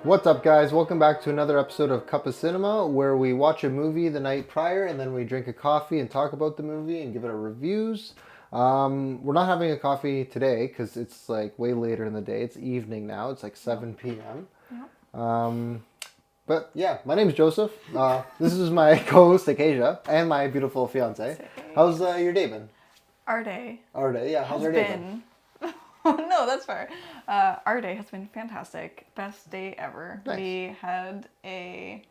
What's up, guys? Welcome back to another episode of Cup of Cinema, where we watch a movie the night prior and then we drink a coffee and talk about the movie and give it our reviews. We're not having a coffee today because it's like way later in the day. It's evening now. It's like 7 p.m. Yep. But yeah, my name's Joseph. This is my co-host Acacia and my beautiful fiance. Say, How's your day been? our day Our day, yeah. How's has our day been? been. No, that's fair. Our day has been fantastic. Best day ever. Nice. We had a.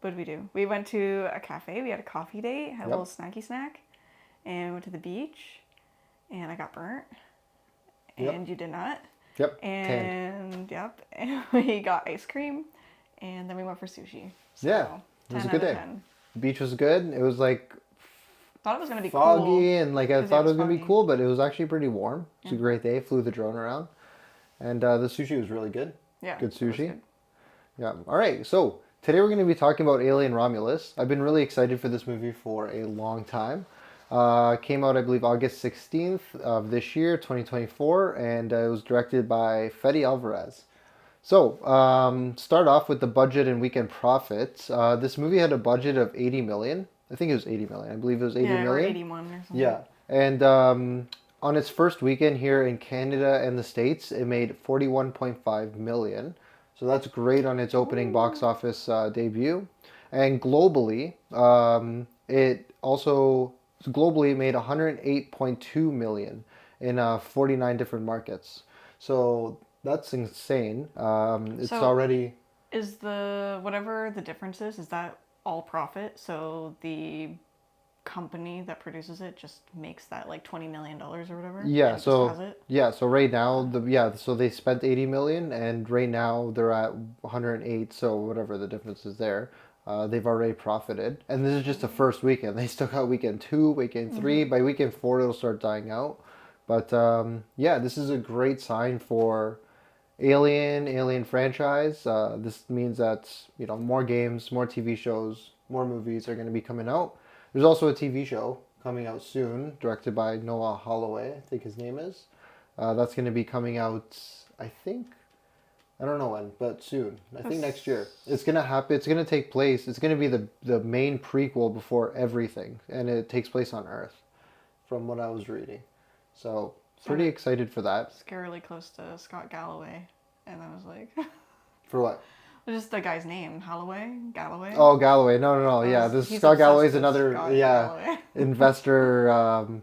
What did we do? We went to a cafe. We had a coffee date. Had a Yep. little snacky snack, and went to the beach. And I got burnt, and Yep. you did not. Yep. Tanned. And yep, and we got ice cream, and then we went for sushi. So, Yeah, it was a 10 good out of day. 10. The beach was good. It was like Thought it was gonna be foggy cool. and like I 'cause thought it it was was gonna be foggy. cool, but it was actually pretty warm. It was a Yeah. great day. Flew the drone around, and the sushi was really good. Yeah. Good it was sushi. good. Yeah. All right. So today we're going to be talking about Alien Romulus. I've been really excited for this movie for a long time. Came out, I believe, August 16th of this year, 2024, and it was directed by Fede Alvarez. So, start off with the budget and weekend profits. This movie had a budget of 80 million. I think it was 80 million. I believe it was 80 Yeah, or million. 81 or something. Yeah. And on its first weekend here in Canada and the States, it made 41.5 million. So that's great on its opening box office debut. And globally, it also globally made 108.2 million in 49 different markets. So that's insane. It's So- already Is the whatever the difference is that all profit? So the company that produces it just makes that like $20 million or whatever? Yeah, and just so has it? so right now so they spent 80 million and right now they're at 108, so whatever the difference is there. They've already profited. And this is just the first weekend. They still got weekend 2, weekend 3. By weekend 4 it'll start dying out. But yeah, this is a great sign for Alien franchise. This means that, more games, more TV shows, more movies are going to be coming out. There's also a TV show coming out soon, directed by Noah Holloway, I think his name is. That's going to be coming out, I think, I don't know when, but soon. I think next year. It's going to happen. It's going to take place. It's going to be the main prequel before everything. And it takes place on Earth, from what I was reading. So, pretty Sounded excited for that. scarily close to Scott Galloway. And I was like, For what? just the guy's name, Galloway. Oh, Galloway. No, no, no. Yeah, this He's Scott Galloway's obsessed with another, Scott yeah, Galloway. investor,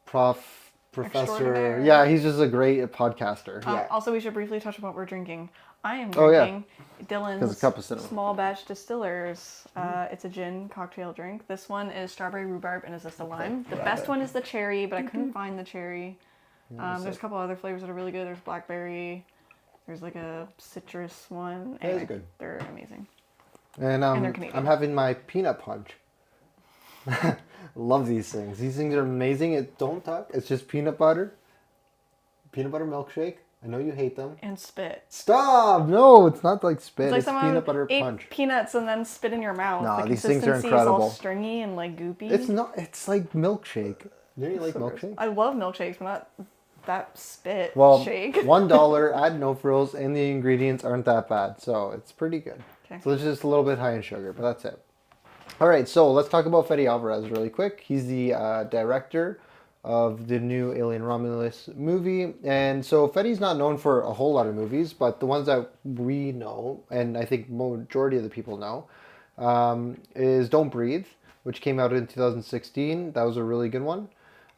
professor. Extraordinaire. Yeah, he's just a great podcaster. Yeah. Also, we should briefly touch on what we're drinking. I am Oh, yeah. drinking Dylan's 'Cause a cup of cinnamon. Small Batch Distillers. It's a gin cocktail drink. This one is strawberry rhubarb and is this a lime. The best one is the cherry, but I couldn't find the cherry. There's a couple other flavors that are really good. There's blackberry. There's like a citrus one. That is good. They're amazing. And they're Canadian. I'm having my peanut punch. Love these things. These things are amazing. Don't talk. It's just peanut butter. Peanut butter milkshake. I know you hate them. And spit. Stop! No, it's not like spit. It's like It's someone peanut butter ate punch. peanuts and then spit in your mouth. Nah, the these things are consistency is all incredible. stringy and like goopy. It's not. It's like milkshake. Don't you like So gross. milkshake? I love milkshakes, but not that spit Well, shake. $1 add no frills, and the ingredients aren't that bad, so it's pretty good. Okay. So it's just a little bit high in sugar, but that's it. All right, so let's talk about Fede Alvarez really quick. He's the director of the new Alien Romulus movie, and so Fede's not known for a whole lot of movies, but the ones that we know, and I think majority of the people know, is Don't Breathe, which came out in 2016. That was a really good one.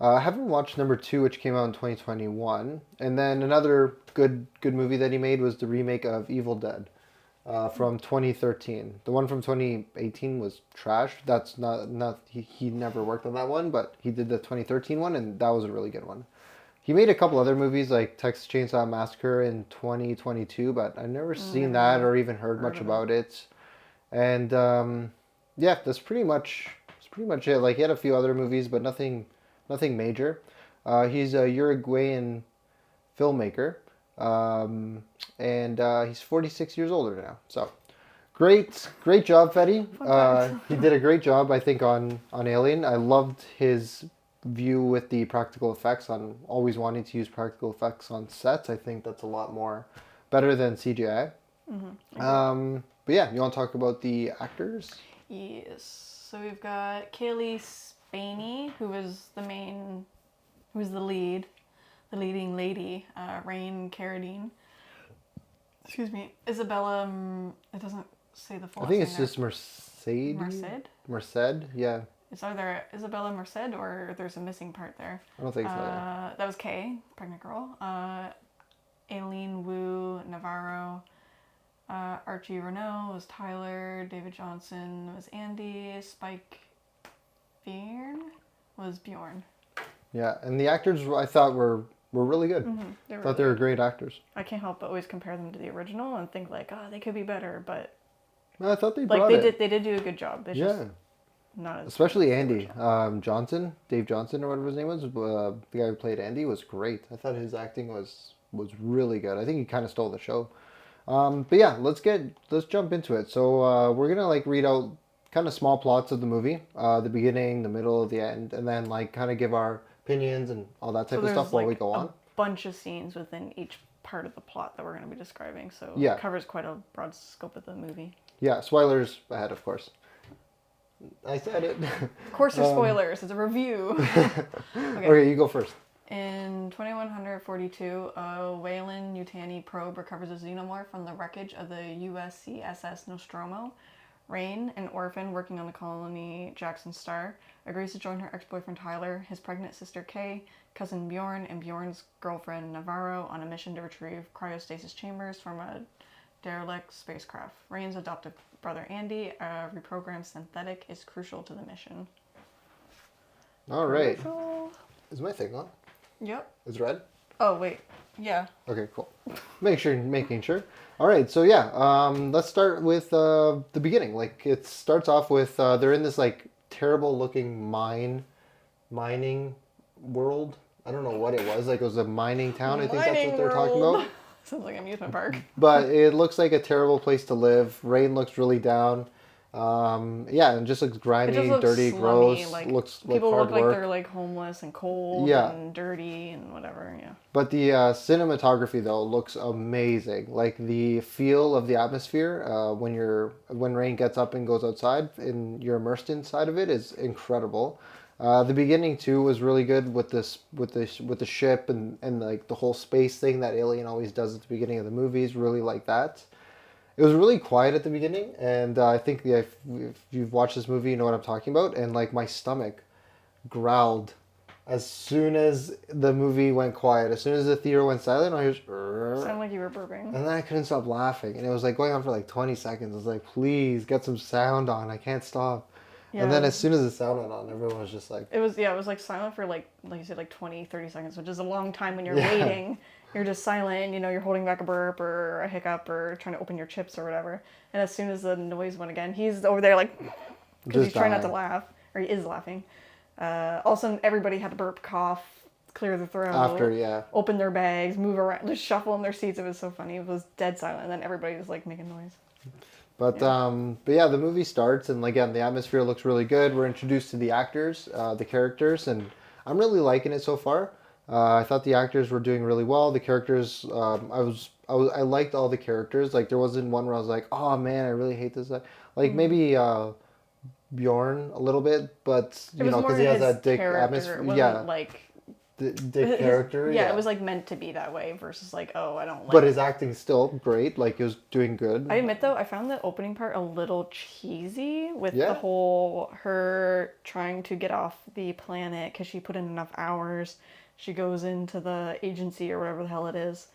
I haven't watched number 2, which came out in 2021. And then another good movie that he made was the remake of Evil Dead from 2013. The one from 2018 was trash. That's not he never worked on that one, but he did the 2013 one, and that was a really good one. He made a couple other movies like Texas Chainsaw Massacre in 2022, but I've never seen that or even heard much about it. And yeah, that's pretty much it. Like he had a few other movies, but nothing major. He's a Uruguayan filmmaker, and he's 46 years older now. So, great job, Fede. He did a great job, I think, on Alien. I loved his view with the practical effects on always wanting to use practical effects on sets. I think that's a lot more better than CGI. Mm-hmm. But yeah, you want to talk about the actors? Yes. So we've got Kaylee Spaney, who's the leading lady, Rain Carradine. Excuse me, Isabella. It doesn't say the full I last think name it's there. just Mercedes. Merced. Merced, yeah. It's either Isabella Merced or there's a missing part there. I don't think so. Yeah. That was Kay, pregnant girl. Aileen Wu Navarro. Archie Renault was Tyler. David Johnson was Andy. Spike Byrne was Bjorn. Yeah, and the actors I thought were really good. Mm-hmm. I thought they were great actors. I can't help but always compare them to the original and think like, oh, they could be better, but I thought they like brought they it. did do a good job. It's just not as especially Andy Johnson, Dave Johnson or whatever his name was. The guy who played Andy was great. I thought his acting was really good. I think he kind of stole the show. But yeah, let's jump into it. So we're gonna like read out kind of small plots of the movie, the beginning, the middle, the end, and then like kind of give our opinions and all that type of stuff while we go on. Bunch of scenes within each part of the plot that we're going to be describing, so yeah. It covers quite a broad scope of the movie. Yeah, spoilers ahead, of course. I said it. Of course there's spoilers. It's a review. Okay, you go first. In 2142, a Weyland Yutani probe recovers a xenomorph from the wreckage of the USCSS Nostromo. Rain, an orphan working on the colony Jackson Star, agrees to join her ex-boyfriend Tyler, his pregnant sister Kay, cousin Bjorn, and Bjorn's girlfriend Navarro on a mission to retrieve cryostasis chambers from a derelict spacecraft. Rain's adoptive brother Andy, a reprogrammed synthetic, is crucial to the mission. All right. Is my thing on? Yep. It's red? Oh, wait. Yeah. Okay, cool. Making sure. All right, so yeah, let's start with the beginning. Like, it starts off with they're in this like terrible looking mining world. I don't know what it was. Like, it was a mining town. I think that's what they're talking about. Sounds like an amusement park. But it looks like a terrible place to live. Rain looks really down. Yeah, and just looks grimy, dirty, slummy, gross. like, looks like people hard look work. like they're like homeless and cold and dirty and whatever. Yeah. But the cinematography though looks amazing. Like the feel of the atmosphere when Rain gets up and goes outside and you're immersed inside of it is incredible. The beginning too was really good with the ship and like the whole space thing that Alien always does at the beginning of the movies. Really like that. It was really quiet at the beginning, and I think if you've watched this movie, you know what I'm talking about. And like my stomach growled as soon as the movie went quiet. As soon as the theater went silent, I was sounded like you were burping. And then I couldn't stop laughing, and it was like going on for like 20 seconds. I was like, please get some sound on. I can't stop. Yeah. And then as soon as the sound went on, everyone was just like... It was like silent for like you said, like 20, 30 seconds, which is a long time when you're waiting. You're just silent, you're holding back a burp or a hiccup or trying to open your chips or whatever. And as soon as the noise went again, he's over there like, because he's trying not to laugh, or he is laughing. All of a sudden, everybody had to burp, cough, clear their throat, open their bags, move around, just shuffle in their seats. It was so funny. It was dead silent, and then everybody was like making noise. But the movie starts, and again, the atmosphere looks really good. We're introduced to the actors, the characters, and I'm really liking it so far. I thought the actors were doing really well. The characters, I liked all the characters. Like there wasn't one where I was like, oh man, I really hate this. Like maybe Bjorn a little bit, but because he has that dick atmosphere. Yeah, like the dick character. Yeah, it was like meant to be that way versus like, oh, I don't like. But his acting's still great. Like he was doing good. I admit though, I found the opening part a little cheesy with the whole her trying to get off the planet because she put in enough hours. She goes into the agency or whatever the hell it is,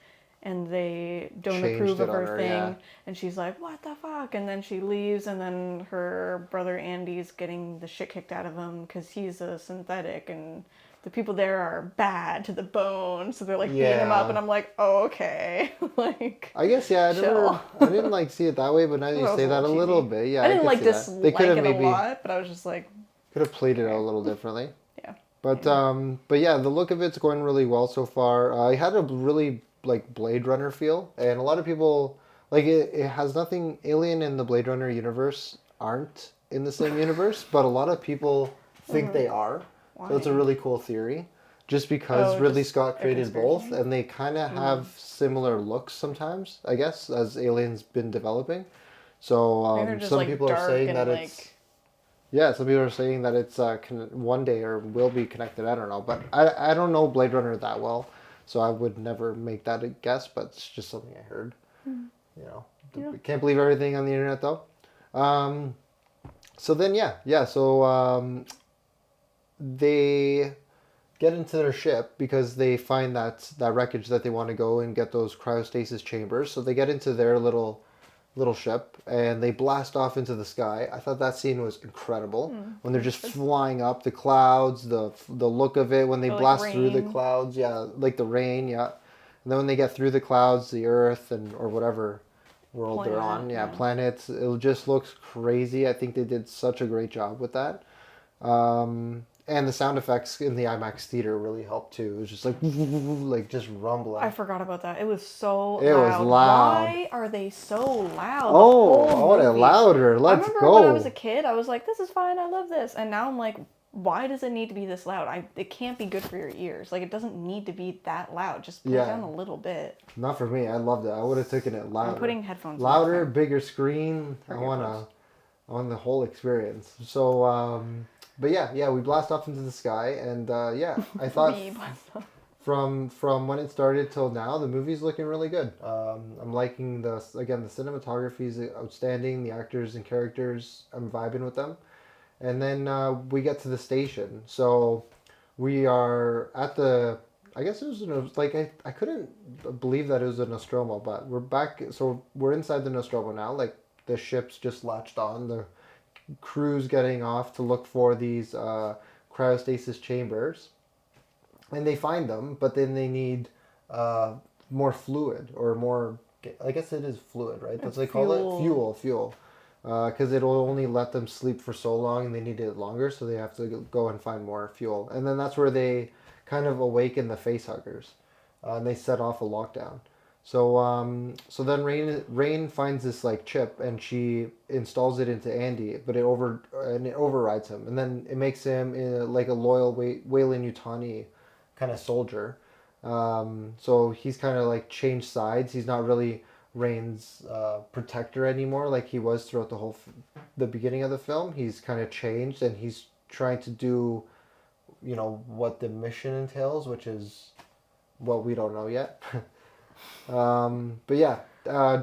and they don't approve of her thing. And she's like, what the fuck? And then she leaves, and then her brother Andy's getting the shit kicked out of him because he's a synthetic, and the people there are bad to the bone. So they're like beating him up, and I'm like, oh, okay. Like, I guess, I didn't like see it that way, but now you say that a little bit. Yeah, I didn't like dislike it a lot, but I was just like... Could have played it out a little differently. But yeah, the look of it's going really well so far. It had a really like Blade Runner feel, and a lot of people like it has nothing. Alien and the Blade Runner universe aren't in the same universe, but a lot of people think they are. Why? So it's a really cool theory. just because Oh, Ridley just Scott a created conspiracy. both, and they kind of have similar looks sometimes, I guess, as Alien's been developing. So I think they're just some like people are dark saying and that it's like yeah, some people are saying that it's one day or will be connected. I don't know, but I don't know Blade Runner that well, so I would never make that a guess. But it's just something I heard. You know, yeah. can't believe everything on the internet though. Um, so then so they get into their ship because they find that wreckage that they want to go and get those cryostasis chambers. So they get into their little ship and they blast off into the sky. I thought that scene was incredible when they're just flying up the clouds, the look of it when they Or like blast through the rain. clouds, yeah, like the rain, yeah. And then when they get through the clouds, the earth and or whatever world they're Planet, on, yeah, yeah. planets, it just looks crazy. I think they did such a great job with that. And the sound effects in the IMAX theater really helped too. It was just like just rumbling. I forgot about that. It was so It was loud. loud. Why are they so loud? The Oh, whole I want it movie. louder. I Let's remember when I go. was a kid, I was like, "This is fine. I love this." And now I'm like, "Why does it need to be this loud? It can't be good for your ears. Like, it doesn't need to be that loud. Just put it Yeah. down a little bit." Not for me. I loved it. I would have taken it louder. I'm putting headphones. Louder, in bigger screen. For I want the whole experience. So, but yeah, we blast off into the sky, and yeah, I thought We blast off. from when it started till now, the movie's looking really good. I'm liking the cinematography is outstanding. The actors and characters, I'm vibing with them. And then we get to the station. So we are at the. I guess it was I couldn't believe that it was a Nostromo, but we're back. So we're inside the Nostromo now. Like the ship's just latched on. The crew's getting off to look for these cryostasis chambers, and they find them. But then they need more fluid or more. I guess it is fluid, right? That's what they call it. Fuel. Because it'll only let them sleep for so long and they need it longer, so they have to go and find more fuel. And then that's where they kind of awaken the facehuggers, and they set off a lockdown. So then Rain finds this like chip and she installs it into Andy, but it overrides him, and then it makes him like a loyal Weyland-Yutani kind of soldier. So he's kind of like changed sides. He's not really Rain's protector anymore, like he was throughout the beginning of the film. He's kind of changed, and he's trying to do, what the mission entails, which is what we don't know yet. But yeah,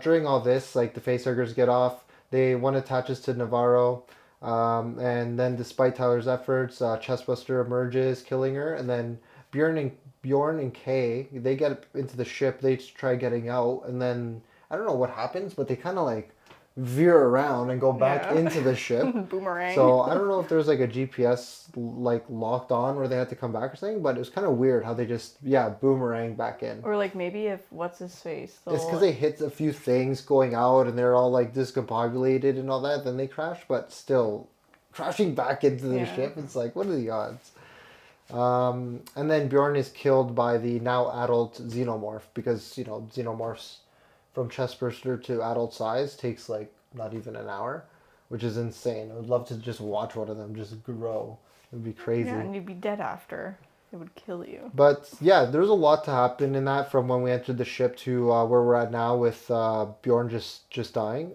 during all this, like the facehuggers get off. One attaches to Navarro, and then despite Tyler's efforts, Chestbuster emerges, killing her, and then Bjorn and Kay, they get into the ship. They try getting out, and then I don't know what happens, but they kind of like veer around and go back into the ship. Boomerang. So I don't know if there's like a GPS like locked on where they had to come back or something, but it was kind of weird how they just boomerang back in. Or like maybe if what's his face? It's because they hit a few things going out and they're all like discombobulated and all that. Then they crash, but still crashing back into the ship. It's like, what are the odds? And then Bjorn is killed by the now adult xenomorph because xenomorphs from chestburster to adult size takes like not even an hour, which is insane. I would love to just watch one of them just grow. It would be crazy. Yeah, and you'd be dead after. It would kill you. But yeah, there's a lot to happen in that from when we entered the ship to where we're at now with Bjorn just dying.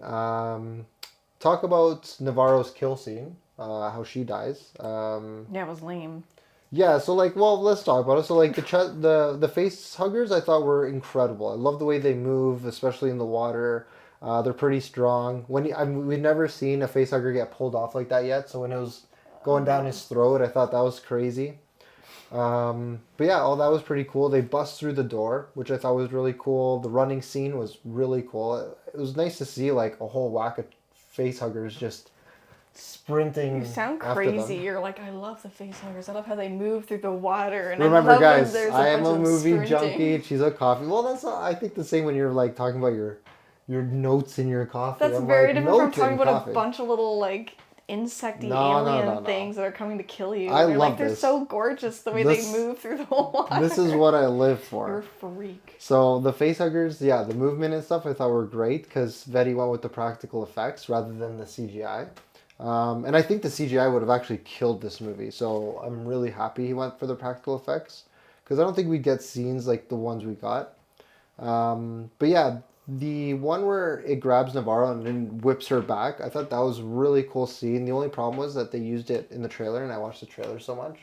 Talk about Navarro's kill scene, how she dies. Yeah, it was lame. Yeah, so let's talk about it. So the face huggers I thought were incredible. I love the way they move, especially in the water. They're pretty strong. We've never seen a face hugger get pulled off like that yet. So when it was going down his throat, I thought that was crazy. But yeah, all that was pretty cool. They bust through the door, which I thought was really cool. The running scene was really cool. It was nice to see like a whole whack of face huggers just sprinting. You sound crazy. You're like, I love the facehuggers. I love how they move through the water. And remember, I love guys, there's I am bunch a of movie sprinting. junkie. She's a coffee. Well, that's I think the same when you're like talking about your notes in your coffee. That's I'm very like, different from notes talking in about coffee. a bunch of little like insecty No. alien things that are coming to kill you. I They're love like, they're this. so gorgeous the way they move through the water. This is what I live for. You're a freak. So the facehuggers, yeah, the movement and stuff I thought were great because Vetty went with the practical effects rather than the CGI. And I think the CGI would have actually killed this movie. So I'm really happy he went for the practical effects. because I don't think we get scenes like the ones we got. But yeah, the one where it grabs Navarro and then whips her back, I thought that was a really cool scene. The only problem was that they used it in the trailer, and I watched the trailer so much,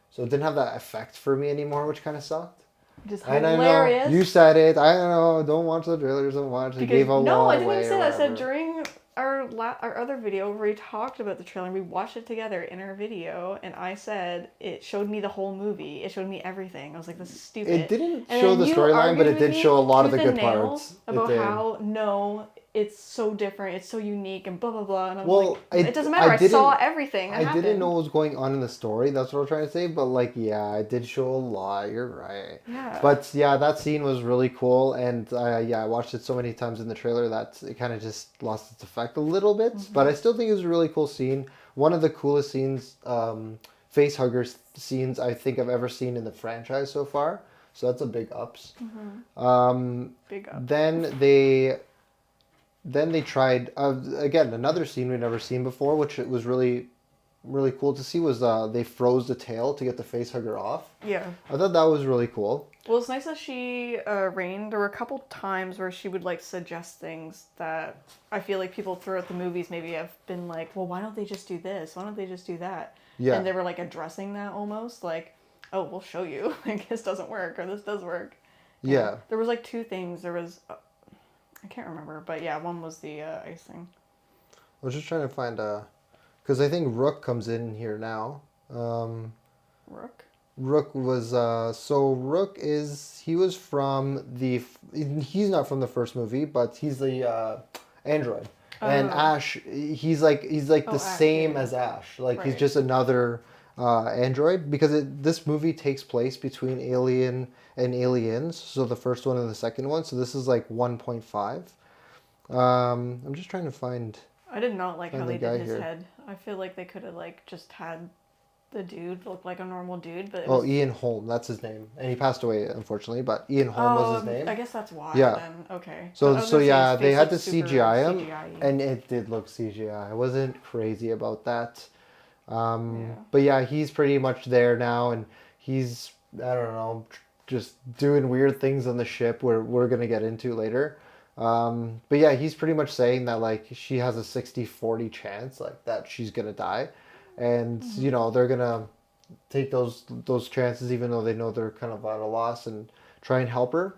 so it didn't have that effect for me anymore, which kind of sucked. Just And hilarious. I know you said it. I don't know. Don't watch the trailers so much. They gave a lot I didn't away even say or that. I said whatever. during our other video where we talked about the trailer and we watched it together in our video, and I said it showed me the whole movie. It showed me everything. I was like, this is stupid. It didn't And show then the you storyline, but argued it with did me show a lot of the tooth and good nail parts. about It did. how no, it's so different, it's so unique, and blah blah blah. And I'm Well, like, it doesn't matter. I saw everything. That I happened. didn't know what was going on in the story. That's what I'm trying to say. But like, yeah, it did show a lot. You're right. Yeah. But yeah, that scene was really cool, and yeah, I watched it so many times in the trailer that it kind of just lost its effect a little bit. Mm-hmm. But I still think it was a really cool scene. One of the coolest scenes, face hugger scenes I think I've ever seen in the franchise so far. So that's a big ups. Big up. Then they tried again another scene we'd never seen before, which it was really really cool to see was they froze the tail to get the face hugger off. Yeah. I thought that was really cool. Well, it's nice that she reigned. There were a couple times where she would like suggest things that I feel like people throughout the movies maybe have been like, well, why don't they just do this? Why don't they just do that? Yeah. And they were like addressing that almost like, oh, we'll show you. Like this doesn't work or this does work. And Yeah. there was like two things. There was, I can't remember, but yeah, one was the ice thing. I was just trying to find because I think Rook comes in here now. Rook. Rook was Rook he was from he's not from the first movie, but he's the android. And Ash, he's like the Ash, same yeah. as Ash. Like he's Right. just another android because this movie takes place between Alien and Aliens. So the first one and the second one. So this is like 1.5. I'm just trying to find. I did not like how the they guy did his here. head. I feel like they could have like just had the dude look like a normal dude, but it Oh, was... Ian Holm, that's his name, and he passed away unfortunately. But Ian Holm was his name. I guess that's why. Yeah. Then okay. So I was gonna say yeah, his they face had to looked super CGI him, CGI-y. and it did look CGI. I wasn't crazy about that. Yeah. But yeah, he's pretty much there now, and he's I don't know, just doing weird things on the ship where we're gonna get into later. But yeah, he's pretty much saying that like she has a 60-40 chance like that she's gonna die, and you know they're gonna take those chances even though they know they're kind of at a loss and try and help her.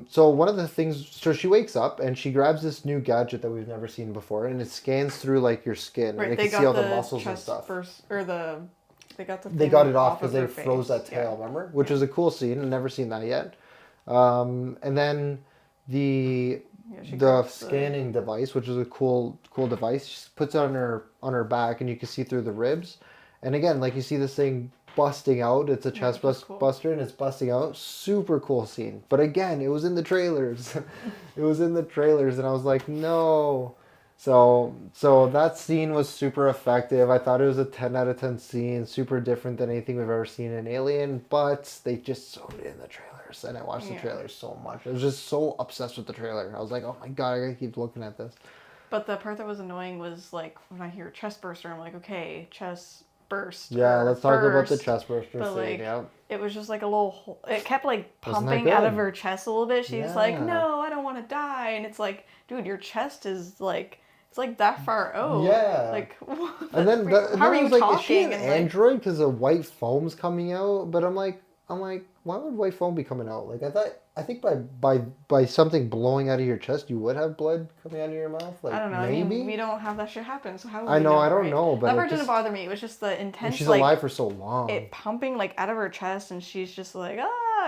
So one of the things, so she wakes up and she grabs this new gadget that we've never seen before, and it scans through like your skin, Right, and they it can got see all the the muscles and chest stuff. first, or they got the They thing got it off because of they her froze face. that tail, Yeah. remember? Which was a cool scene. I've never seen that yet. And then the she the grabs the- scanning device, which is a cool device, she puts it on her back, and you can see through the ribs. And again, like you see this thing busting out. It's a chest which is cool. buster, and it's busting out. Super cool scene. But again, it was in the trailers. It was in the trailers, and I was like, no. So that scene was super effective. I thought it was a 10 out of 10 scene, super different than anything we've ever seen in Alien, but they just showed it in the trailers, and I watched the Yeah. trailers so much. I was just so obsessed with the trailer. I was like, oh my god, I gotta keep looking at this. But the part that was annoying was like when I hear chest burster, I'm like, okay, chest burst. Yeah, or let's talk about the burst. chest burster But scene. like, Yeah. it was just like a little hole. It kept like Wasn't that pumping out of good? her chest a little bit. She's like, Yeah. no, I don't want to die. And it's like, dude, your chest is like, it's like that far out. Yeah. Like, And then, how are I you was like, talking? is she an And, like, android because the white foam's coming out? But I'm like, why would white foam be coming out? Like I think by something blowing out of your chest, you would have blood coming out of your mouth. Like I don't know. maybe. I mean, we don't have that shit happen, so how would I we know, know, I don't right? know, but that it part didn't just- bother me. It was just the And intense, she's like, alive for so long. it pumping like out of her chest, and she's just like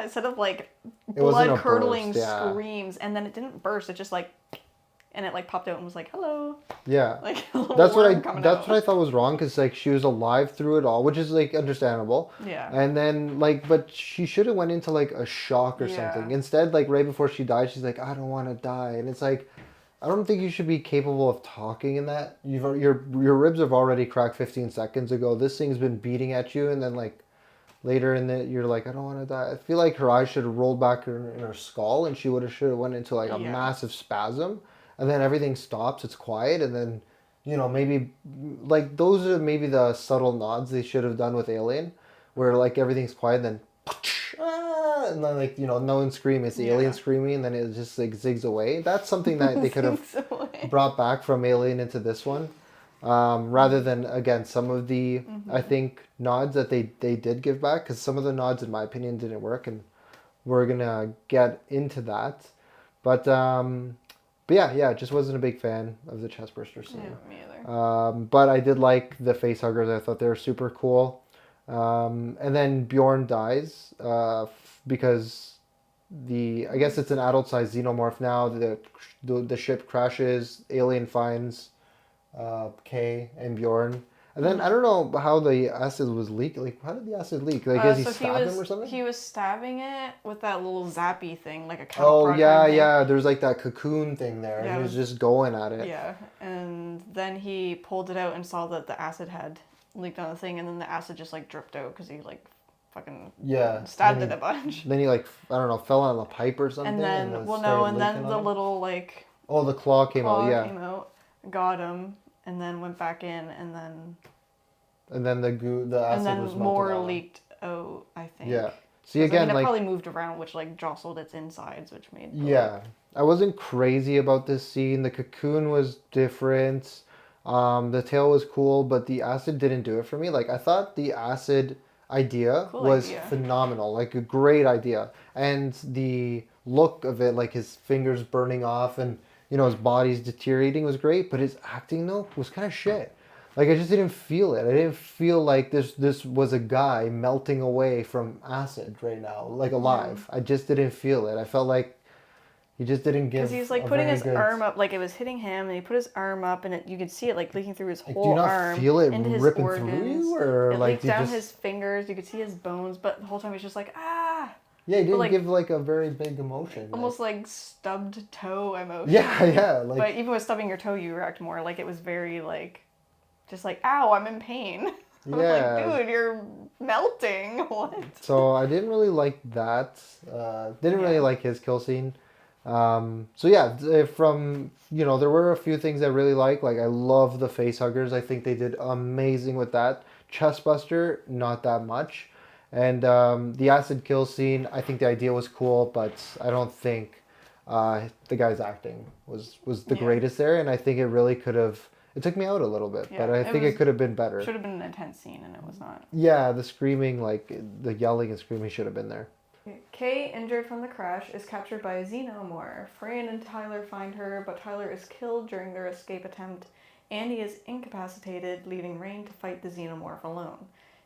instead of like It wasn't a blood curdling burst, yeah. screams, and then it didn't burst. It just like, and it like popped out and was like, hello, Yeah. like a little That's worm coming that's out. what I thought was wrong because like she was alive through it all, which is like understandable. Yeah. And then like, but she should have went into like a shock or Yeah. something. Instead, like right before she died, she's like, I don't want to die, and it's like, I don't think you should be capable of talking in that. Your ribs have already cracked 15 seconds ago. This thing's been beating at you, and then like later in the you're like, I don't want to die. I feel like her eyes should have rolled back in her skull, and she should have went into like a Yeah. massive spasm, and then everything stops. It's quiet, and then maybe like those are maybe the subtle nods they should have done with Alien, where like everything's quiet, and then and then like no one screaming. It's the alien screaming, and then it just like zigs away. That's something that they could have brought back from Alien into this one, rather than again some of the I think nods that they did give back, because some of the nods in my opinion didn't work, and we're gonna get into that, but yeah, just wasn't a big fan of the chestburster scene. Yeah, me either. But I did like the face huggers. I thought they were super cool. And then Bjorn dies because I guess it's an adult-sized xenomorph now. The ship crashes. Alien finds Kay and Bjorn. And then I don't know how the acid was leaked. Like, how did the acid leak? Like, is he stabbed him or something? He was stabbing it with that little zappy thing, like a cattle Oh prod yeah, kind of thing. yeah. There's like that cocoon thing there, Yeah, and he was just going at it. Yeah, and then he pulled it out and saw that the acid had leaked on the thing, and then the acid just like dripped out because he like fucking stabbed it a bunch. Then he like I don't know, fell on the pipe or something. And then the little like the claw came out. Yeah, came out, got him, and then went back in, and then the acid and then was more melted out. leaked out, I think. Yeah. See again, it like probably moved around, which like jostled its insides, which made. I wasn't crazy about this scene. The cocoon was different. The tail was cool, but the acid didn't do it for me. Like I thought the acid idea was phenomenal, like a great idea, and the look of it, like his fingers burning off and his body's deteriorating, was great. But his acting though was kind of shit. Like I just didn't feel it. I didn't feel like this was a guy melting away from acid right now, like alive. I just didn't feel it. I felt like he just didn't give. Because he was like putting his arm up, like it was hitting him, and he put his arm up, and you could see it like leaking through his whole arm. Do you not feel it into his ripping organs. through you, or it like leaked down his fingers? You could see his bones, but the whole time he was just like ah. Yeah, he didn't give like a very big emotion. Almost like stubbed toe emotion. Yeah. Like, but even with stubbing your toe, you react more. Like it was very like, just like ow, I'm in pain. I'm like, dude, you're melting. What? So I didn't really like that. Didn't really like his kill scene. So yeah, from there were a few things I really like. Like I love the face huggers. I think they did amazing with that. Chestbuster, not that much. And the acid kill scene, I think the idea was cool, but I don't think the guy's acting was the greatest there. And I think it really could have. It took me out a little bit, but I think it could have been better. Should have been an intense scene, and it was not. Yeah, the screaming, like the yelling and screaming, should have been there. Kay, injured from the crash, is captured by a xenomorph. Fran and Tyler find her, but Tyler is killed during their escape attempt. Andy is incapacitated, leaving Rain to fight the xenomorph alone.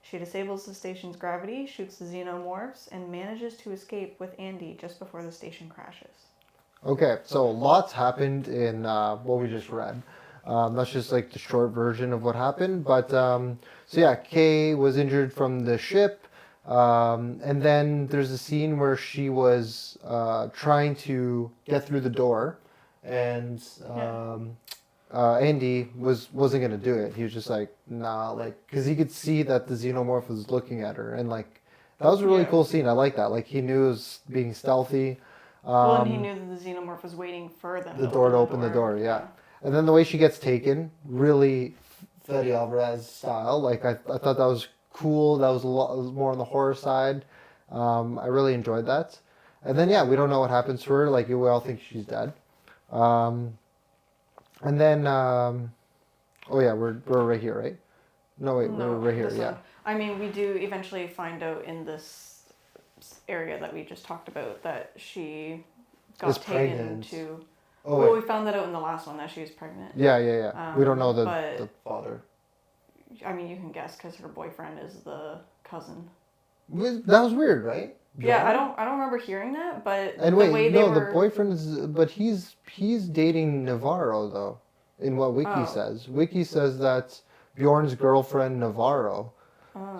She disables the station's gravity, shoots the xenomorphs, and manages to escape with Andy just before the station crashes. Okay, so lots happened in what we just read. That's just like the short version of what happened. But so yeah, Kay was injured from the ship. And then there's a scene where she was trying to get through the door, and Andy wasn't gonna do it. He was just like, nah, like, because he could see that the xenomorph was looking at her, and like that was a really cool scene. I like that. Like he knew it was being stealthy. And he knew that the xenomorph was waiting for them. The door to open the door, yeah. And then the way she gets taken, really Fede Alvarez style. Like I thought that was cool. That was more on the horror side. I really enjoyed that. And then we don't know what happens to her. Like we all think she's dead. And then we're right here, right? No, wait, we're right here. Yeah. I mean, we do eventually find out in this area that we just talked about that she got taken to. Oh, we found that out in the last one that she was pregnant. Yeah. We don't know the father. I mean, you can guess because her boyfriend is the cousin. That was weird, right? Yeah, I don't remember hearing that, but the boyfriend is, but he's dating Navarro though, in what Wiki says. Wiki says that's Bjorn's girlfriend Navarro.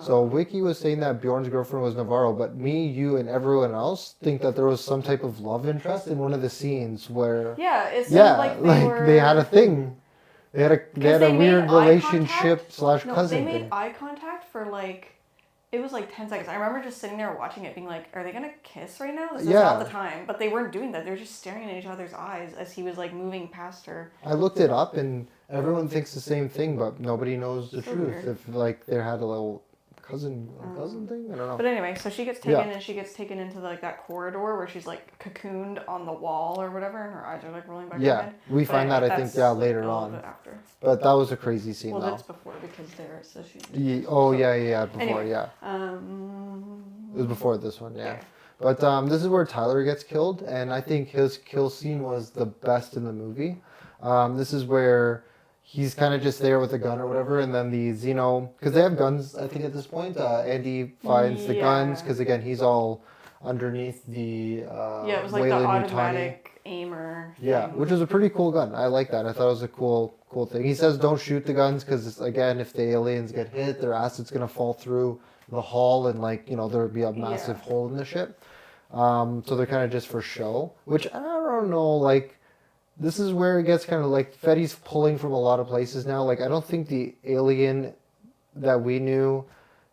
So Wiki was saying that Bjorn's girlfriend was Navarro, but me, you, and everyone else think that there was some type of love interest in one of the scenes where it seemed like they had a thing. They had a weird relationship / cousin they made thing. eye contact for it was 10 seconds. I remember just sitting there watching it being like, are they going to kiss right now? This is not the time. But they weren't doing that. They were just staring at each other's eyes as he was moving past her. I looked it up and everyone thinks the same thing, but nobody knows the truth. Weird. If they had a little cousin thing. I don't know. But anyway, so she gets taken and she gets taken into like that corridor where she's like cocooned on the wall or whatever, and her eyes are like rolling back. Yeah, we find that I think later on. Bit after. But that was a crazy scene. Well, though. that's before because there, so she. Before, anyway, yeah. It was before this one, yeah. But this is where Tyler gets killed, and I think his kill scene was the best in the movie. This is where he's kind of just there with a gun or whatever, and then the Xeno, because they have guns, I think at this point, Andy finds the guns, because again, he's all underneath the it was like the automatic aimer thing. Yeah, which is a pretty cool gun. I like that. I thought it was a cool thing. He says don't shoot the guns, because again, if the aliens get hit, their acid's going to fall through the hull, and like, there would be a massive hole in the ship. So they're kind of just for show, which I don't know, like, this is where it gets kind of like Fetty's pulling from a lot of places now. Like, I don't think the alien that we knew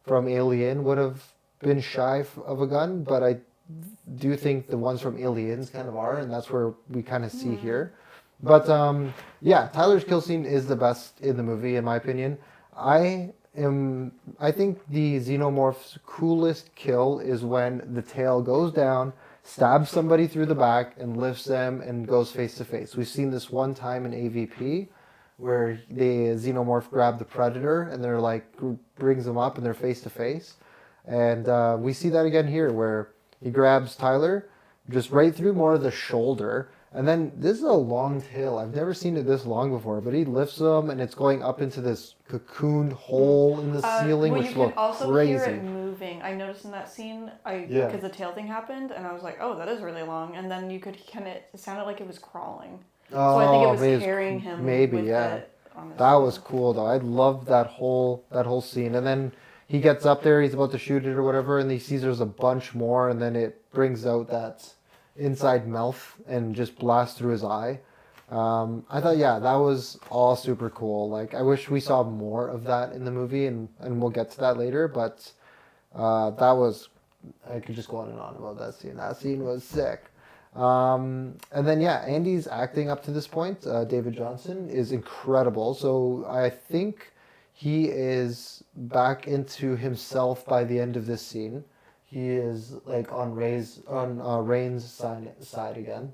from Alien would have been shy of a gun, but I do think the ones from Aliens kind of are, and that's where we kind of see here. But yeah, Tyler's kill scene is the best in the movie, in my opinion. I think the Xenomorph's coolest kill is when the tail goes down, stabs somebody through the back, and lifts them and goes face to face. We've seen this one time in AVP where the Xenomorph grabbed the Predator and they're like, brings them up and they're face to face. And we see that again here where he grabs Tyler just right through more of the shoulder. And then this is a long tail. I've never seen it this long before, but he lifts them and it's going up into this cocooned hole in the ceiling, which looks crazy. You can also hear it moving. I noticed in that scene, because the tail thing happened, and I was like, oh, that is really long. And then you could it sounded like it was crawling. So I think it was carrying him. Maybe, yeah. That was cool though. I loved that whole scene. And then he gets up there, he's about to shoot it or whatever, and he sees there's a bunch more, and then it brings out that inside mouth and just blasts through his eye. I thought, that was all super cool. Like, I wish we saw more of that in the movie, and we'll get to that later, but that was, I could just go on and on about that scene. That scene was sick. And then, Andy's acting up to this point, David Johnson, is incredible. So I think he is back into himself by the end of this scene. He is like on Rain's side again,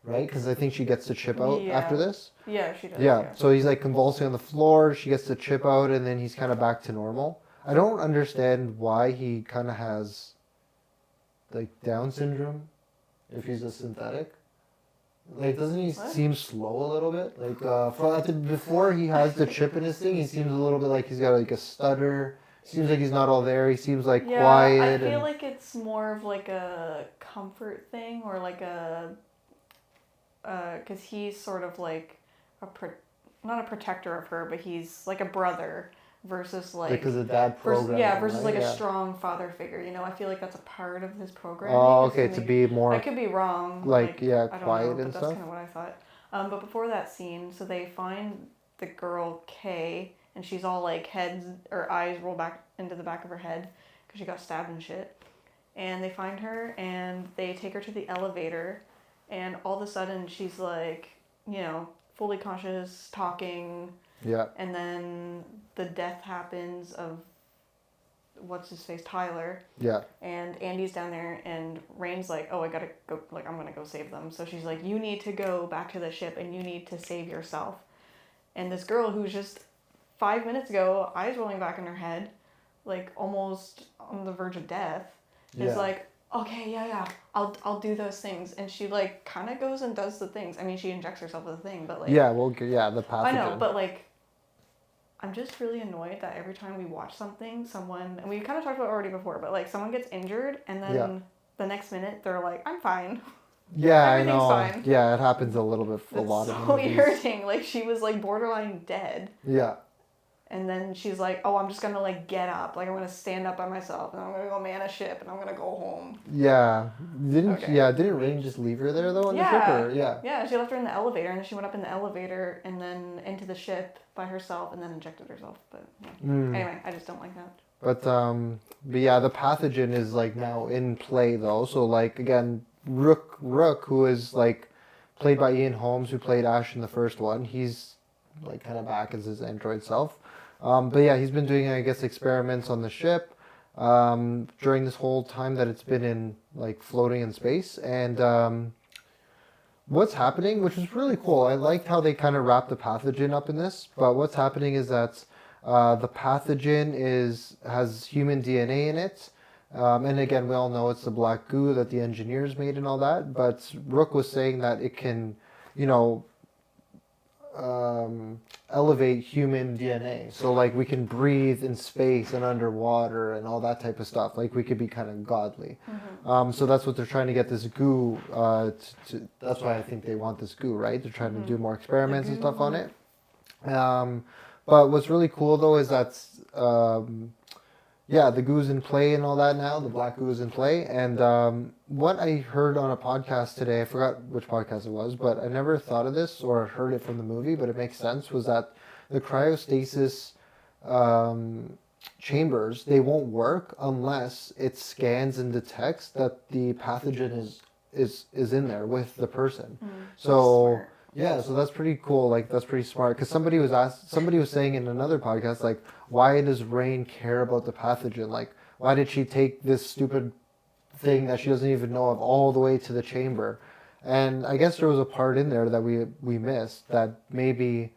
right? Because I think she gets the chip out after this. Yeah, she does. Yeah, so he's like convulsing on the floor. She gets the chip out, and then he's kind of back to normal. I don't understand why he kind of has like Down syndrome if he's a synthetic. Like, doesn't he seem slow a little bit? Like, before he has the chip in his thing, he seems a little bit like he's got like a stutter. Seems like he's not all there. He seems like quiet. I feel like it's more of like a comfort thing, or like because he's sort of like not a protector of her, but he's like a brother versus like because of dad program. Versus like a strong father figure. I feel like that's a part of his programming. Oh, okay, to be more. I could be wrong. Like I don't quiet know, and but stuff. That's kind of what I thought. But before that scene, so they find the girl Kay. And she's all like eyes roll back into the back of her head because she got stabbed and shit. And they find her and they take her to the elevator. And all of a sudden she's like, fully conscious, talking. Yeah. And then the death happens of what's his face, Tyler. Yeah. And Andy's down there and Rain's like, oh, I gotta go, like, I'm gonna go save them. So she's like, you need to go back to the ship and you need to save yourself. And this girl who's just 5 minutes ago, eyes rolling back in her head, like almost on the verge of death, is like, okay, I'll do those things. And she like kind of goes and does the things. I mean, she injects herself with a thing, but like... the pathogen. I know, but like, I'm just really annoyed that every time we watch something, someone, and we kind of talked about it already before, but like someone gets injured and then the next minute they're like, I'm fine. Yeah, I know. Fine. Yeah, it happens a little bit for a lot of movies. It's so irritating. Like, she was like borderline dead. Yeah. And then she's like, oh, I'm just going to like get up. Like, I'm going to stand up by myself and I'm going to go man a ship and I'm going to go home. Yeah. Didn't Rain just leave her there though on the ship? Or? Yeah, she left her in the elevator and then she went up in the elevator and then into the ship by herself and then injected herself. But anyway, I just don't like that. But the pathogen is like now in play though. So like, again, Rook, who is like played by Ian Holmes, who played Ash in the first one, he's like kind of back as his android self. But yeah, he's been doing, I guess, experiments on the ship. during this whole time that it's been in like floating in space. And what's happening, which is really cool. I liked how they kind of wrapped the pathogen up in this. But what's happening is that the pathogen has human DNA in it. And again, we all know it's the black goo that the engineers made and all that. But Rook was saying that it can, you know, elevate human DNA. So like we can breathe in space and underwater and all that type of stuff. Like we could be kind of godly. So that's what they're trying to get this goo. That's why I think they want this goo, right? They're trying to do more experiments and stuff on it. But what's really cool though is that's yeah, the goo's in play and all that now. The black goo is in play. And what I heard on a podcast today, I forgot which podcast it was, but I never thought of this or heard it from the movie, but it makes sense, was that the cryostasis chambers, they won't work unless it scans and detects that the pathogen is in there with the person. So yeah, so that's pretty cool. Like that's pretty smart. Because somebody was saying in another podcast, like, why does Rain care about the pathogen? Like, why did she take this stupid thing that she doesn't even know of all the way to the chamber? And I guess there was a part in there that we missed, that maybe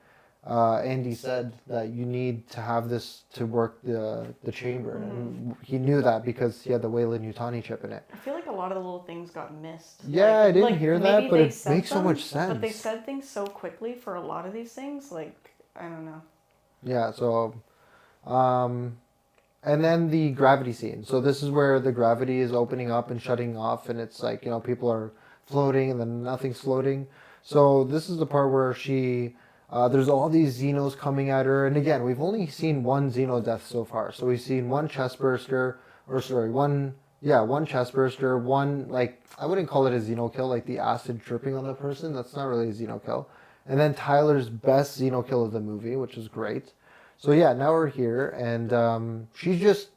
Andy said that you need to have this to work the chamber, and he knew that because he had the Weyland Yutani chip in it. I feel like a lot of the little things got missed. Yeah, I didn't hear that, maybe but they it said makes so them, much sense. But they said things so quickly for a lot of these things, like, I don't know. Yeah, so and then the gravity scene. So this is where the gravity is opening up and shutting off, and it's like, you know, people are floating and then nothing's floating. So this is the part where she, there's all these Xenos coming at her. And again, we've only seen one Xeno death so far. So we've seen one chest burster, one chest burster, one, like, I wouldn't call it a Xeno kill, like the acid dripping on the person. That's not really a Xeno kill. And then Tyler's best Xeno kill of the movie, which is great. So yeah, now we're here, and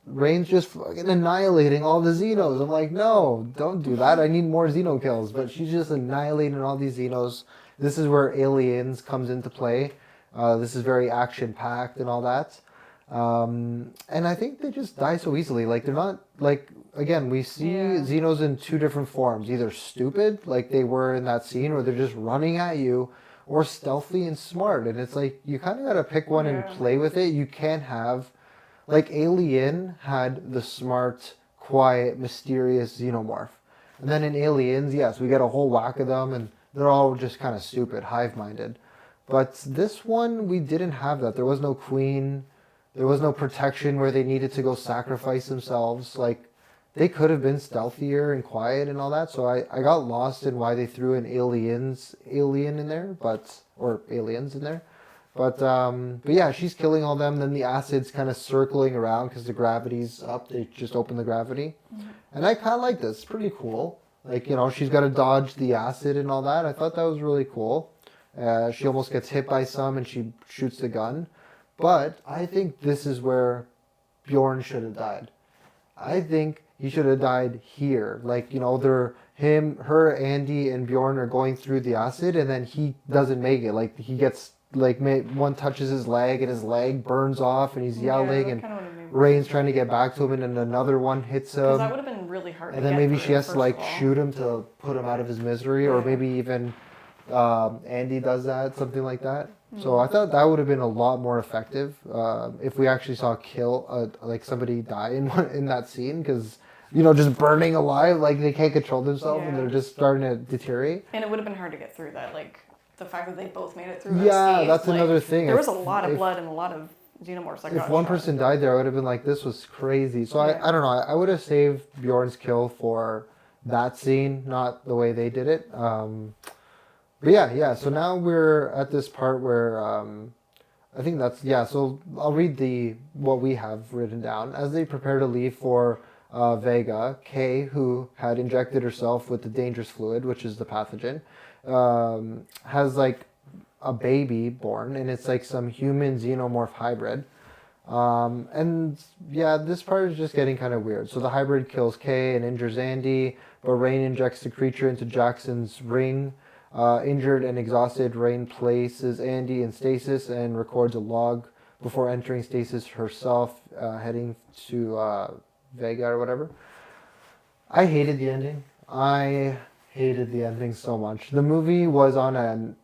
Rain's just fucking annihilating all the Xenos. I'm like, no, don't do that. I need more Xeno kills. But she's just annihilating all these Xenos. This is where Aliens comes into play. This is very action-packed and all that. And I think they just die so easily. Like, they're not, like, again, we see Xenos in two different forms. Either stupid, like they were in that scene, or they're just running at you, or stealthy and smart. And it's like, you kind of got to pick one and play with it. You can't have, like, Alien had the smart, quiet, mysterious xenomorph. And then in Aliens, yes, we get a whole whack of them, and they're all just kind of stupid, hive-minded. But this one, we didn't have that. There was no queen. There was no protection where they needed to go sacrifice themselves. Like, they could have been stealthier and quiet and all that. So I got lost in why they threw an alien in there, or aliens in there. But yeah, she's killing all them. Then the acid's kind of circling around because the gravity's up. They just open the gravity. And I kind of like this. It's pretty cool. Like, you know, she's got to dodge the acid and all that. I thought that was really cool. She almost gets hit by some and she shoots the gun. But I think this is where Bjorn should have died. I think he should have died here. Like, you know, her, Andy, and Bjorn are going through the acid, and then he doesn't make it. Like, he gets, like, one touches his leg, and his leg burns off, and he's yelling, and Rain's trying to get back to him, and then another one hits him. Because that would have been really hard. And then maybe she has to, like, shoot him to put him out of his misery, or maybe even Andy does that, something like that. So I thought that would have been a lot more effective if we actually saw like somebody die in that scene, because, you know, just burning alive, like they can't control themselves and they're just starting to deteriorate. And it would have been hard to get through that, like the fact that they both made it through. Yeah, that's like, another thing. There was a lot of blood and a lot of xenomorphs. If one person died there, I would have been like, this was crazy. So I don't know. I would have saved Bjorn's kill for that scene, not the way they did it. But yeah. So now we're at this part where I think that's So I'll read what we have written down. As they prepare to leave for Vega, Kay, who had injected herself with the dangerous fluid, which is the pathogen, has like a baby born, and it's like some human xenomorph hybrid. And yeah, this part is just getting kind of weird. So the hybrid kills Kay and injures Andy, but Rain injects the creature into Jackson's ring. Injured and exhausted, Rain places Andy in stasis and records a log before entering stasis herself, heading to Vega or whatever. I hated the ending. I hated the ending so much. The movie was on an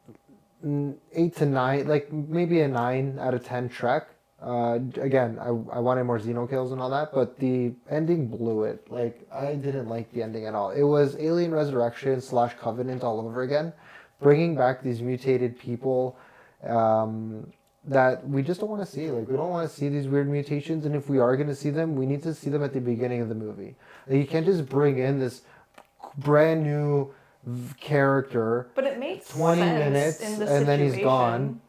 8 to 9, like maybe a 9 out of 10 track. Again, I wanted more Xeno kills and all that, but the ending blew it. Like, I didn't like the ending at all. It was Alien Resurrection / Covenant all over again, bringing back these mutated people that we just don't want to see. Like, we don't want to see these weird mutations, and if we are going to see them, we need to see them at the beginning of the movie. Like, you can't just bring in this brand new character, But it makes 20 sense minutes, in the and then he's situation. gone.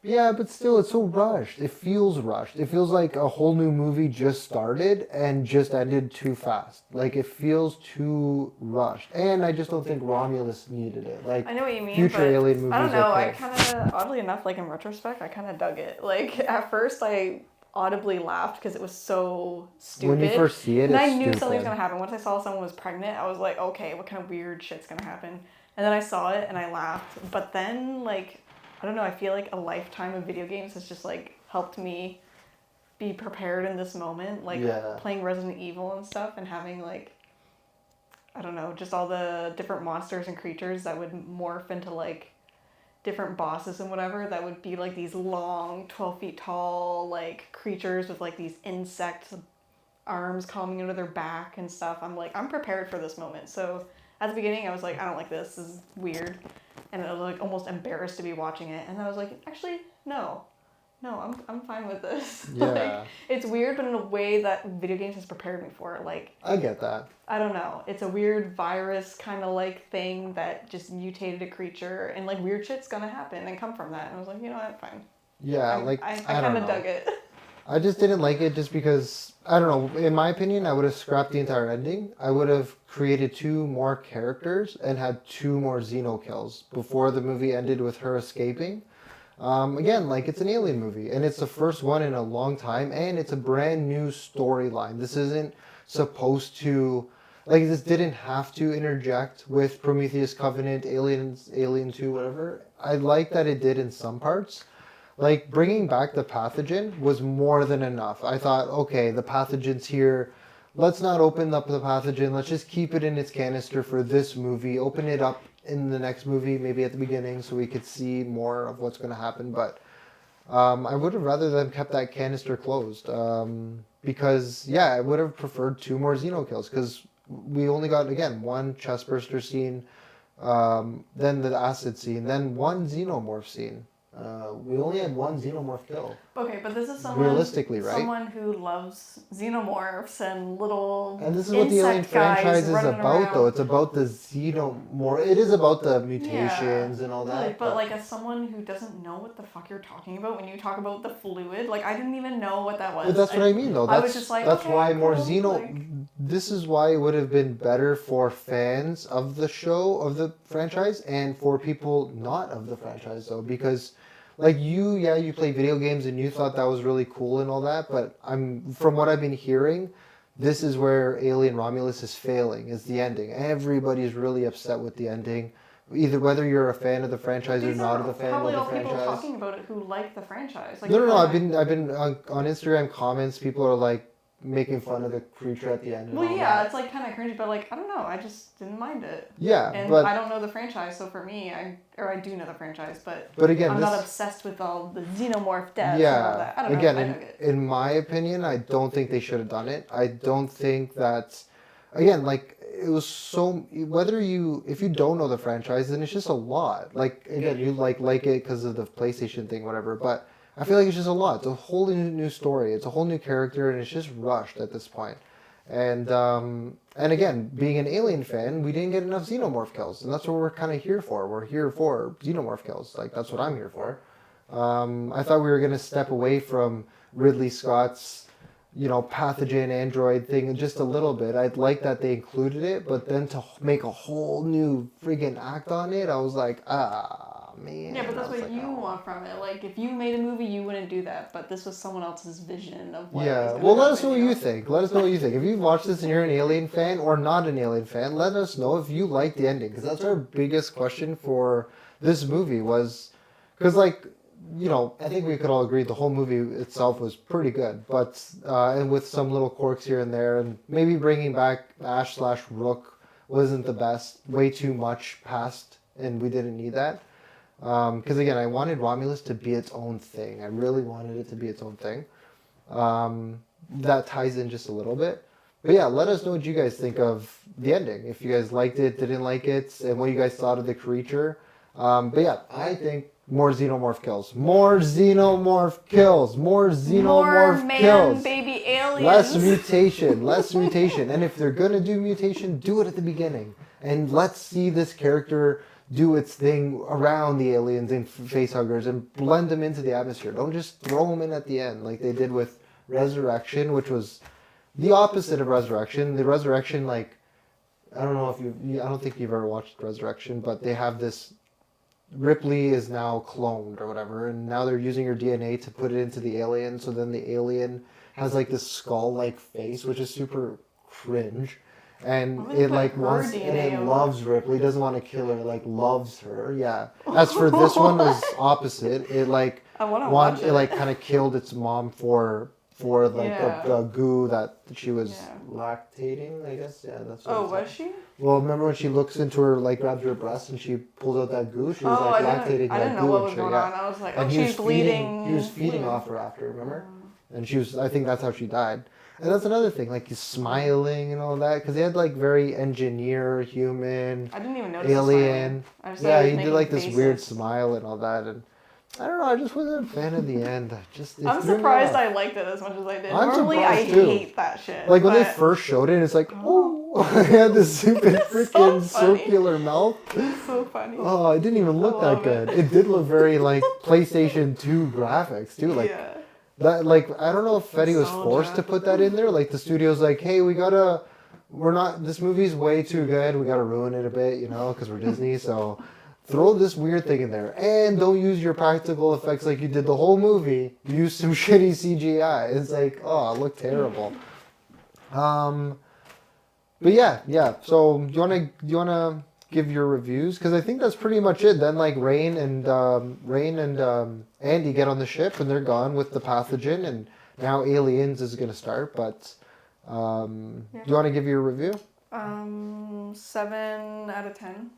Yeah, but still, it's so rushed. It feels rushed. It feels like a whole new movie just started and just ended too fast. Like, it feels too rushed. And I just don't think Romulus needed it. Like, I know what you mean, future but Alien movies I don't know. are I cool. kind of, oddly enough, like in retrospect, I kind of dug it. Like at first, I audibly laughed because it was so stupid. When you first see it, and it's I knew stupid. something was gonna happen. Once I saw someone was pregnant, I was like, okay, what kind of weird shit's gonna happen? And then I saw it and I laughed. But then, like, I don't know. I feel like a lifetime of video games has just like helped me be prepared in this moment. Like playing Resident Evil and stuff, and having like, I don't know, just all the different monsters and creatures that would morph into like different bosses and whatever, that would be like these long 12 feet tall like creatures with like these insect arms coming out of their back and stuff. I'm like, I'm prepared for this moment. So at the beginning I was like, I don't like this is weird, and I was like almost embarrassed to be watching it, and then I was like, actually no, I'm fine with this. Like, it's weird, but in a way that video games has prepared me for it. Like, I get that. I don't know. It's a weird virus kind of like thing that just mutated a creature, and like weird shit's gonna happen and come from that. And I was like, you know what, fine. Yeah, I kind of dug it. I just didn't like it just because, I don't know, in my opinion, I would have scrapped the entire ending. I would have created 2 more characters and had 2 more Xeno kills before the movie ended with her escaping. Again, like, it's an Alien movie, and it's the first one in a long time, and it's a brand new storyline. This isn't supposed to, like, this didn't have to interject with Prometheus, Covenant, Aliens, Alien 2, whatever. I like that it did in some parts. Like, bringing back the pathogen was more than enough. I thought, okay, the pathogen's here. Let's not open up the pathogen. Let's just keep it in its canister for this movie. Open it up in the next movie, maybe at the beginning, so we could see more of what's going to happen. But I would have rather them kept that canister closed. Because, yeah, I would have preferred 2 more Xeno kills. Because we only got, again, 1 chestburster scene, then the acid scene, then 1 xenomorph scene. We only had 1 xenomorph kill. Okay, but this is someone realistically, right? Someone who loves xenomorphs and little and this is what the Alien franchise is about, around. though. It's about the xenomorph. It is about the mutations and all that. Really, but like, as someone who doesn't know what the fuck you're talking about when you talk about the fluid, like, I didn't even know what that was. But that's what I mean, though. I was just like, that's okay, why cool. more Xeno. Like, this is why it would have been better for fans of the show, of the franchise, and for people not of the franchise, though, because. Like, you play video games and you thought that was really cool and all that, but from what I've been hearing, this is where Alien Romulus is failing, is the ending. Everybody's really upset with the ending, either whether you're a fan of the franchise or not a fan of the franchise. Probably all people talking about it who like the franchise. Like, No. I've been on Instagram comments. People are like making fun of the creature at the end. And well, all yeah, that. it's like kind of cringy, but like, I don't know. I just didn't mind it. Yeah, and but I don't know the franchise, so for me, I do know the franchise, but again, I'm not obsessed with all the xenomorph deaths and all that. I don't know. Again, in my opinion, I don't think they should have done it. I don't think that. Again, like, it was so, if you don't know the franchise, then it's just a lot. Like, again, you like it because of the PlayStation thing, whatever, but I feel like it's just a lot. It's a whole new story. It's a whole new character, and it's just rushed at this point. And again, being an Alien fan, we didn't get enough Xenomorph kills, and that's what we're kind of here for. We're here for Xenomorph kills. Like, that's what I'm here for. I thought we were going to step away from Ridley Scott's, pathogen android thing just a little bit. I'd like that they included it, but then to make a whole new friggin' act on it, I was like, man. Yeah, but that's what you want from it. Like, if you made a movie, you wouldn't do that. But this was someone else's vision of what. Yeah. Well, let us know what you think. Let us know what you think. If you've watched this and you're an Alien fan or not an Alien fan, let us know if you like the ending, because that's our biggest question for this movie. Was because, like, I think we could all agree the whole movie itself was pretty good, but and with some little quirks here and there, and maybe bringing back Ash/Rook wasn't the best. Way too much passed, and we didn't need that. Because again, I wanted Romulus to be its own thing. I really wanted it to be its own thing. That ties in just a little bit. But yeah, let us know what you guys think of the ending. If you guys liked it, didn't like it, and what you guys thought of the creature. But yeah, I think more xenomorph kills. More xenomorph kills. More xenomorph More man, kills. baby aliens. Less mutation. Less mutation. And if they're gonna do mutation, do it at the beginning. And let's see this character do its thing around the aliens and facehuggers and blend them into the atmosphere. Don't just throw them in at the end like they did with Resurrection, which was the opposite of Resurrection. The Resurrection, like, I don't know if I don't think you've ever watched Resurrection, but they have this, Ripley is now cloned or whatever, and now they're using her DNA to put it into the alien, so then the alien has like this skull-like face, which is super cringe. And it like wants and it loves Ripley, doesn't want to kill her, like loves her. Yeah. As for this one was opposite. It like it like kind of killed its mom for like the goo that she was lactating, I guess. Yeah, that's what was she? Well, remember when she looks into her, like grabs her breast and she pulls out that goo? She was like lactating that goo. I didn't know what was going on. I was like, and she's bleeding. He was feeding off her after, remember? And I think that's how she died. And that's another thing, like he's smiling and all that, because he had like very engineer, human, I didn't even notice alien. Yeah, he did like this weird smile and all that, and I don't know. I just wasn't a fan of the end. I'm surprised I liked it as much as I did. Normally, I hate that shit. Like when they first showed it, it's like, oh, I had this stupid freaking circular mouth. It's so funny. Oh, it didn't even look that good. It did look very like PlayStation 2 graphics too. Like that. Like I don't know if Fetty was forced to put that in there. Like the studio's like, hey, this movie's way too good. We gotta ruin it a bit, because we're Disney. So throw this weird thing in there, and don't use your practical effects like you did the whole movie. Use some shitty CGI. It's like, oh, it looked terrible. But yeah. So do you wanna give your reviews? Because I think that's pretty much it. Then like Rain and Andy get on the ship and they're gone with the pathogen, and now Aliens is gonna start. But do you want to give your review? 7 out of 10.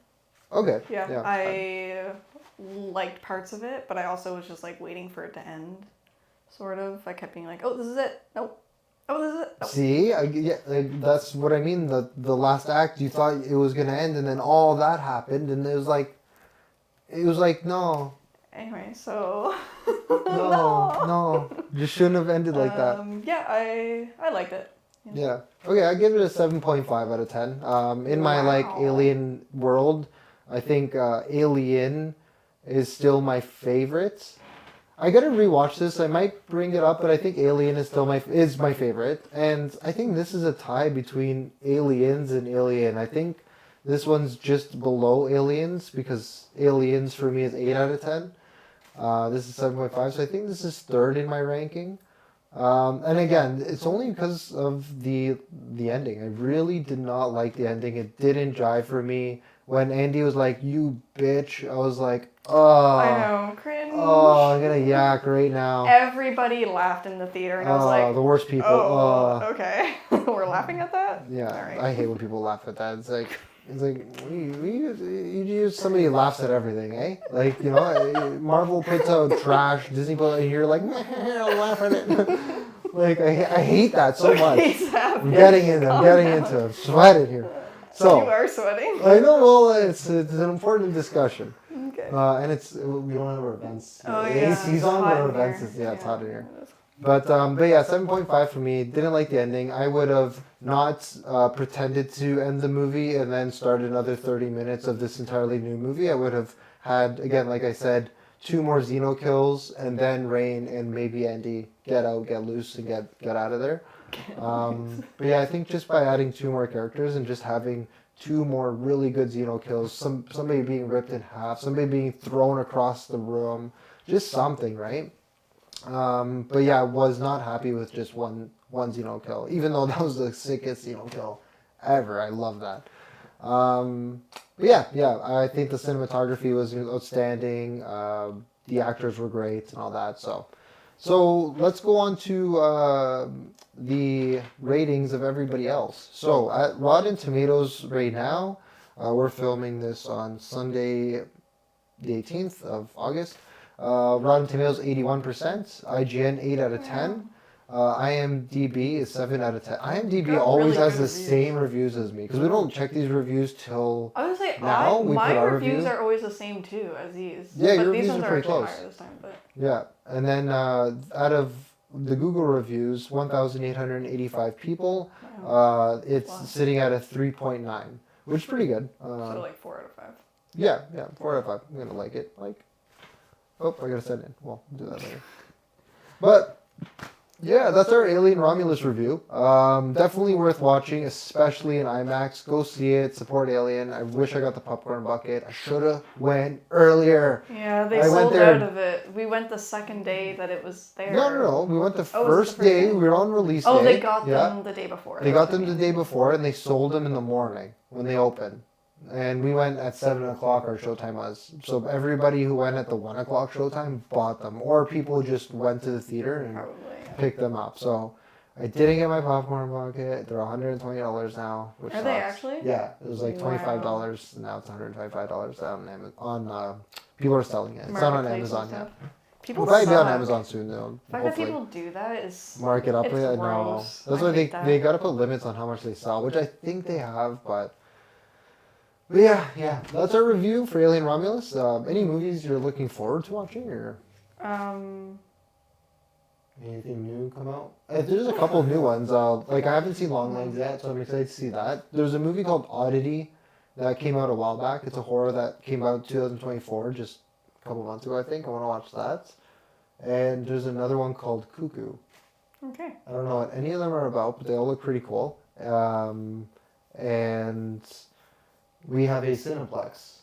Okay. Yeah. I liked parts of it, but I also was just like waiting for it to end. Sort of. I kept being like, oh, this is it. Nope. Oh, this is it. Nope. See, that's what I mean. The last act, you thought it was gonna end, and then all that happened, and it was like no. Anyway, so no, just shouldn't have ended like that. Yeah, I liked it. Yeah. Okay, I give it a 7.5 out of 10. In my like alien world, I think Alien is still my favorite. I gotta rewatch this. I might bring it up, but I think Alien is still my favorite. And I think this is a tie between Aliens and Alien. I think this one's just below Aliens because Aliens for me is 8 out of 10. This is 7.5, so I think this is third in my ranking. And again, it's only because of the ending. I really did not like the ending. It didn't jive for me. When Andy was like, "You bitch," I was like, "Oh, I know, cringe. Oh, I'm gonna yak right now." Everybody laughed in the theater, and I was like, the worst people. Okay, we're laughing at that. Yeah, right. I hate when people laugh at that. It's like somebody laughs at everything, eh? Like Marvel puts out trash, Disney puts, and you're like, I'll laugh at it. Like I hate that so much. I'm getting into. I'm sweating here. So you are sweating. I know. Well, it's an important discussion. Okay. And we don't have our events. Oh yeah. AC's on, but our events it's hot in here. But yeah, 7.5 for me. Didn't like the ending. I would have not pretended to end the movie and then start another 30 minutes of this entirely new movie. I would have had, again, like I said, 2 more Xeno kills and then Rain and maybe Andy get loose and get out of there. But yeah, I think just by adding 2 more characters and just having 2 more really good Xeno kills, somebody being ripped in half, somebody being thrown across the room, just something, right? But yeah, I was not happy with just one Xeno kill, even though that was the sickest Xeno kill ever. I love that. But yeah, I think the cinematography was outstanding. The actors were great and all that. So let's go on to the ratings of everybody else. So at Rotten Tomatoes right now, we're filming this on Sunday, the 18th of August. Rotten Tomatoes 81%, IGN 8 out of 10. IMDb is 7 out of 10. IMDb Got always really has good the reviews. same reviews as me because we don't check these reviews till I would say now. We my put our reviews review. are always the same too as these. Yeah, but your these reviews ones are are pretty actually close. higher this time. But Yeah, and then out of the Google reviews, 1,885 people, it's Wow. sitting at a 3.9, which is pretty good. so like 4 out of 5. Yeah, 4 out of 5. I'm gonna like it. Oh, I gotta send in. Well, we'll do that later. But yeah, that's our Alien Romulus review. Definitely worth watching, especially in IMAX. Go see it. Support Alien. I wish I got the popcorn bucket. I should have went earlier. Yeah, they I went sold there- out of it. We went the second day that it was there. No. We went the Oh, was it the first first day. day? We were on release Oh, day. they got Yeah. them the day before. They That's got what I them the mean. day before, and they sold them in the morning when they opened. And we went at 7 o'clock. Our showtime was. So everybody who went at the 1 o'clock showtime bought them, or people just went to the theater and Probably. Yeah. picked them up. So I didn't get my popcorn bucket. They're $120 now, which Are sucks. they actually? Yeah, it was like $25, and now it's $125 on Amazon. People are selling it. It's not on Marketplace and Amazon yet. stuff. People It'll probably be on suck. Amazon soon, though. The fact that people do that is Mark it up. it's I know. gross. That's I why hate they that. got to put limits on how much they sell, which I think they have. But yeah, that's our review for Alien Romulus. Any movies you're looking forward to watching, or anything new come out? There's a couple of new ones. Like I haven't seen Longlegs yet, so I'm excited to see that. There's a movie called Oddity that came out a while back. It's a horror that came out in 2024, just a couple months ago, I think. I want to watch that. And there's another one called Cuckoo. Okay. I don't know what any of them are about, but they all look pretty cool. And we have a Cineplex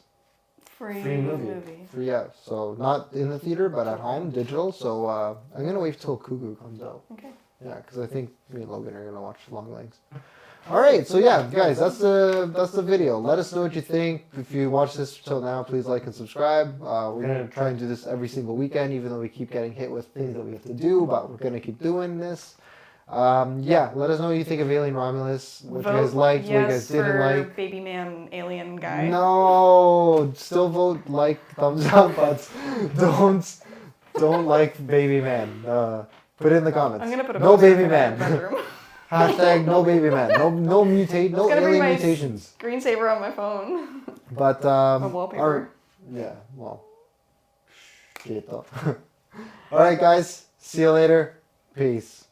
Free free movie. Free, yeah. So not in the theater, but at home, digital. So I'm gonna wait till Cuckoo comes out. Okay. Yeah, because I think me and Logan are gonna watch Longlegs. All right, so yeah, guys, that's the video. Let us know what you think. If you watch this till now, please like and subscribe. We're gonna try and do this every single weekend, even though we keep getting hit with things that we have to do. But we're gonna keep doing this. Yeah, let us know what you think of Alien Romulus. What you guys liked, what you guys didn't for like. Baby Man Alien guy. No, still vote like, thumbs up, but don't like Baby Man. Put it in the comments. I'm gonna put a no poster Baby in my Man. bedroom. Hashtag no Baby Man. No mutate. No It's gonna be alien my mutations. Screensaver on my phone. But A wallpaper. yeah, well, shit though. All right, guys. See you later. Peace.